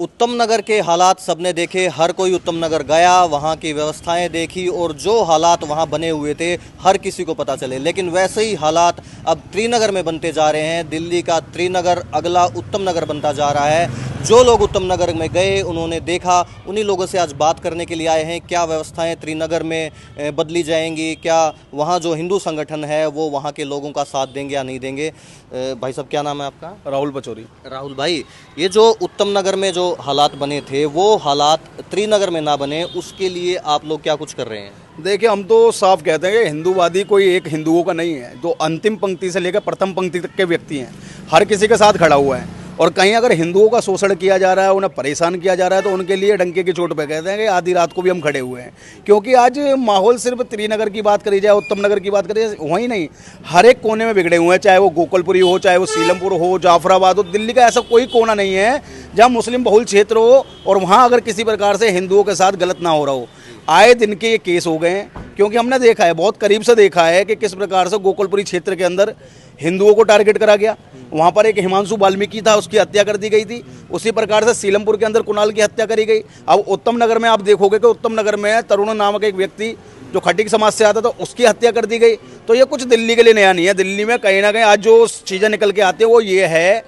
उत्तम नगर के हालात सबने देखे, हर कोई उत्तम नगर गया, वहाँ की व्यवस्थाएं देखी और जो हालात वहाँ बने हुए थे हर किसी को पता चले। लेकिन वैसे ही हालात अब त्रिनगर में बनते जा रहे हैं। दिल्ली का त्रिनगर अगला उत्तम नगर बनता जा रहा है। जो लोग उत्तम नगर में गए उन्होंने देखा, उन्हीं लोगों से आज बात करने के लिए आए हैं। क्या व्यवस्थाएं त्रिनगर में बदली जाएंगी, क्या वहाँ जो हिंदू संगठन है वो वहाँ के लोगों का साथ देंगे या नहीं देंगे। भाई साहब, क्या नाम है आपका? राहुल पचौरी। राहुल भाई, ये जो उत्तम नगर में जो हालात बने थे वो हालात त्रिनगर में ना बने, उसके लिए आप लोग क्या कुछ कर रहे हैं? देखिए, हम तो साफ कहते हैं कि हिंदूवादी कोई एक हिंदुओं का नहीं है। जो अंतिम पंक्ति से लेकर प्रथम पंक्ति तक के व्यक्ति हैं, हर किसी के साथ खड़ा हुआ है। और कहीं अगर हिंदुओं का शोषण किया जा रहा है, उन्हें परेशान किया जा रहा है, तो उनके लिए डंके की चोट पे कहते हैं कि आधी रात को भी हम खड़े हुए हैं। क्योंकि आज माहौल सिर्फ त्रिनगर की बात करी जाए, उत्तम नगर की बात करी जाए, वहीं नहीं, हर एक कोने में बिगड़े हुए हैं। चाहे वो गोकुलपुरी हो, चाहे वो सीलमपुर हो, जाफराबाद हो, दिल्ली का ऐसा कोई कोना नहीं है जहाँ मुस्लिम बहुल क्षेत्र हो और वहाँ अगर किसी प्रकार से हिंदुओं के साथ गलत ना हो रहा हो। आए दिन के ये केस हो गए हैं, क्योंकि हमने देखा है, बहुत करीब से देखा है कि किस प्रकार से गोकुलपुरी क्षेत्र के अंदर हिंदुओं को टारगेट करा गया। वहाँ पर एक हिमांशु वाल्मीकि था, उसकी हत्या कर दी गई थी। उसी प्रकार से सीलमपुर के अंदर कुणाल की हत्या करी गई। अब उत्तम नगर में आप देखोगे कि उत्तम नगर में तरुण नामक एक व्यक्ति जो खटीक समाज से आता था, उसकी हत्या कर दी गई। तो ये कुछ दिल्ली के लिए नया नहीं है। दिल्ली में कहीं ना कहीं आज जो चीज़ें निकल के आती हैं वो ये है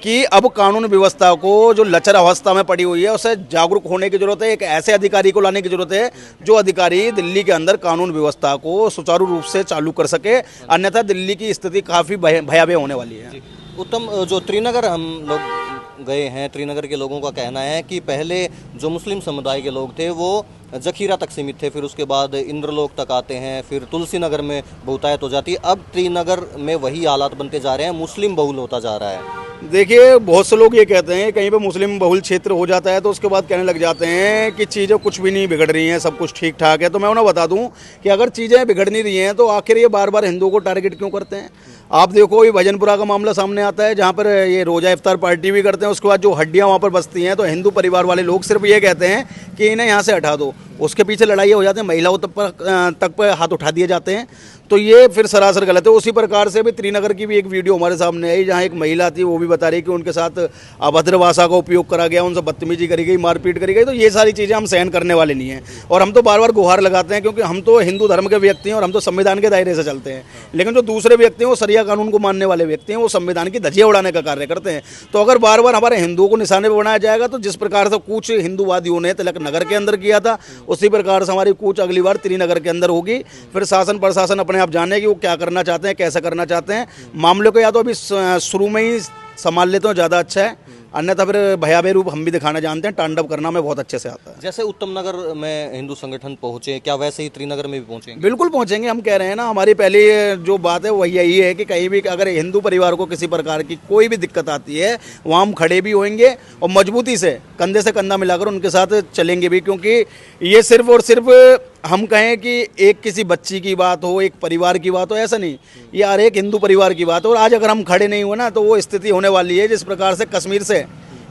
कि अब कानून व्यवस्था को जो लचर अवस्था में पड़ी हुई है उससे जागरूक होने की जरूरत है। एक ऐसे अधिकारी को लाने की जरूरत है जो अधिकारी दिल्ली के अंदर कानून व्यवस्था को सुचारू रूप से चालू कर सके, अन्यथा दिल्ली की स्थिति काफ़ी भयावह होने वाली है। उत्तम, जो त्रिनगर हम लोग गए हैं, त्रिनगर के लोगों का कहना है कि पहले जो मुस्लिम समुदाय के लोग थे वो जखीरा तक सीमित थे, फिर उसके बाद इंद्रलोक तक आते हैं, फिर तुलसी नगर में बहुतायत हो जाती है। अब त्रिनगर में वही हालात बनते जा रहे हैं, मुस्लिम बहुल होता जा रहा है। देखिए, बहुत से लोग ये कहते हैं कहीं पे मुस्लिम बहुल क्षेत्र हो जाता है तो उसके बाद कहने लग जाते हैं कि चीज़ें कुछ भी नहीं बिगड़ रही हैं, सब कुछ ठीक ठाक है। तो मैं उन्हें बता दूं कि अगर चीज़ें बिगड़ नहीं रही हैं तो आखिर ये बार बार हिंदुओं को टारगेट क्यों करते हैं? आप देखो, ये भजनपुरा का मामला सामने आता है जहाँ पर ये रोज़ा इफ्तार पार्टी भी करते हैं। उसके बाद जो हड्डियाँ वहाँ पर बसती हैं तो हिंदू परिवार वाले लोग सिर्फ ये कहते हैं कि इन्हें यहाँ से हटा दो। उसके पीछे लड़ाई हो जाती है, महिलाओं तक पर हाथ उठा दिए जाते हैं। तो ये फिर सरासर गलत है। उसी प्रकार से भी त्रिनगर की भी एक वीडियो हमारे सामने आई जहाँ एक महिला थी, वो भी बता रही कि उनके साथ अभद्र भाषा का उपयोग करा गया, उनसे बदतमीजी करी गई, मारपीट करी गई। तो ये सारी चीज़ें हम सहन करने वाले नहीं हैं और हम तो बार बार गुहार लगाते हैं, क्योंकि हम तो हिंदू धर्म के व्यक्ति हैं और हम तो संविधान के दायरे से चलते हैं। लेकिन जो दूसरे व्यक्ति हैं वो शरिया कानून को मानने वाले व्यक्ति हैं, वो संविधान की धज्जियां उड़ाने का कार्य करते हैं। तो अगर बार बार हमारे हिंदुओं को निशाने पर बनाया जाएगा तो जिस प्रकार से कुछ हिंदूवादियों ने तिलक नगर के अंदर किया था, उसी प्रकार से हमारी कूच अगली बार त्रिनगर के अंदर होगी। फिर शासन प्रशासन अपने आप जाने कि वो क्या करना चाहते हैं, कैसे करना चाहते हैं। मामले को या तो अभी शुरू में ही संभाल लेते हो ज़्यादा अच्छा है, अन्यथा फिर भयावह रूप हम भी दिखाना जानते हैं। तांडव करना हमें बहुत अच्छे से आता है। जैसे उत्तम नगर में हिंदू संगठन पहुंचे, क्या वैसे ही त्रिनगर में भी पहुंचेंगे? बिल्कुल पहुंचेंगे। हम कह रहे हैं ना, हमारी पहली जो बात है वही यही है कि कहीं भी अगर हिंदू परिवार को किसी प्रकार की कोई भी दिक्कत आती है, वहाँ हम खड़े भी होंगे और मजबूती से कंधे से कंधा मिलाकर उनके साथ चलेंगे भी। क्योंकि ये सिर्फ और सिर्फ हम कहें कि एक किसी बच्ची की बात हो, एक परिवार की बात हो, ऐसा नहीं, ये हर एक हिंदू परिवार की बात हो। और आज अगर हम खड़े नहीं हुए ना तो वो स्थिति होने वाली है जिस प्रकार से कश्मीर से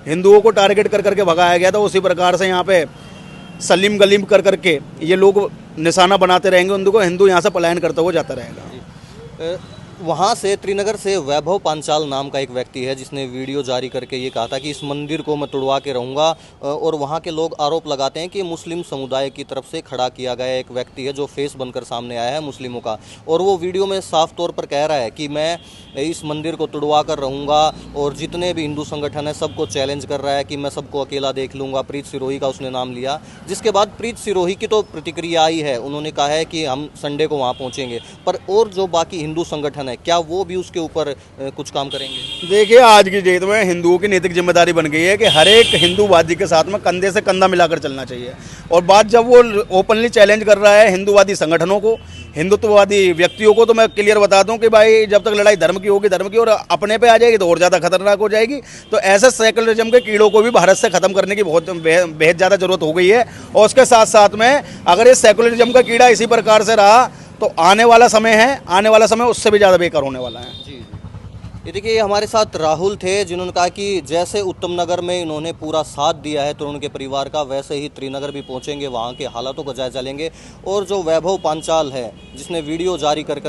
हिंदुओं को टारगेट कर करके भगाया गया था, उसी प्रकार से यहाँ पे सलीम गलीम कर करके ये लोग निशाना बनाते रहेंगे उनको, हिंदू यहाँ से पलायन करता हुआ जाता रहेगा। वहाँ से त्रिनगर से वैभव पांचाल नाम का एक व्यक्ति है जिसने वीडियो जारी करके ये कहा था कि इस मंदिर को मैं तुड़वा के रहूँगा। और वहाँ के लोग आरोप लगाते हैं कि मुस्लिम समुदाय की तरफ से खड़ा किया गया एक व्यक्ति है जो फेस बनकर सामने आया है मुस्लिमों का। और वो वीडियो में साफ तौर पर कह रहा है कि मैं इस मंदिर को तुड़वा कर रहूँगा और जितने भी हिंदू संगठन है सबको चैलेंज कर रहा है कि मैं सबको अकेला देख लूँगा। प्रीत सिरोही का उसने नाम लिया, जिसके बाद प्रीत सिरोही की तो प्रतिक्रिया आई है, उन्होंने कहा है कि हम संडे को वहाँ पहुँचेंगे। पर और जो बाकी हिंदू संगठन है, क्या वो भी उसके ऊपर कुछ काम करेंगे? देखिए, आज की डेट में हिंदुओं की नैतिक जिम्मेदारी बन गई है कि हर एक हिंदूवादी के साथ में कंधे से कंधा मिलाकर चलना चाहिए। और बात जब वो ओपनली चैलेंज कर रहा है हिंदूवादी संगठनों को, हिंदुत्ववादी व्यक्तियों को, तो मैं क्लियर बता दूं कि भाई जब तक लड़ाई धर्म की होगी, धर्म की, और अपने पे आ जाएगी तो और ज़्यादा खतरनाक हो जाएगी। तो ऐसे सेकुलरिज्म के कीड़ों को भी भारत से ख़त्म करने की बहुत बेहद ज़्यादा ज़रूरत हो गई है। और उसके साथ साथ में अगर ये सेकुलरिज्म का कीड़ा इसी प्रकार से रहा तो आने वाला समय है, आने वाला समय उससे भी ज़्यादा बेकार होने वाला है। जी। ये देखिए, ये हमारे साथ राहुल थे जिन्होंने कहा कि जैसे उत्तम नगर में इन्होंने पूरा साथ दिया है तरुण के परिवार का, वैसे ही त्रिनगर भी पहुंचेंगे, वहां के हालातों को जायजा लेंगे। और जो वैभव पांचाल है जिसने वीडियो जारी कर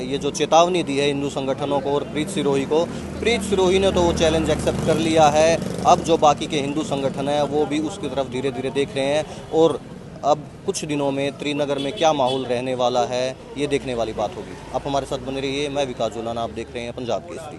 ये जो चेतावनी दी है हिंदू संगठनों को और प्रीत सिरोही को, प्रीत सिरोही ने तो वो चैलेंज एक्सेप्ट कर लिया है। अब जो बाकी के हिंदू संगठन हैं वो भी उसकी तरफ धीरे धीरे देख रहे हैं, और अब कुछ दिनों में त्रिनगर में क्या माहौल रहने वाला है ये देखने वाली बात होगी। आप हमारे साथ बने रहिए। मैं विकास जुलाना, आप देख रहे हैं पंजाब केसरी।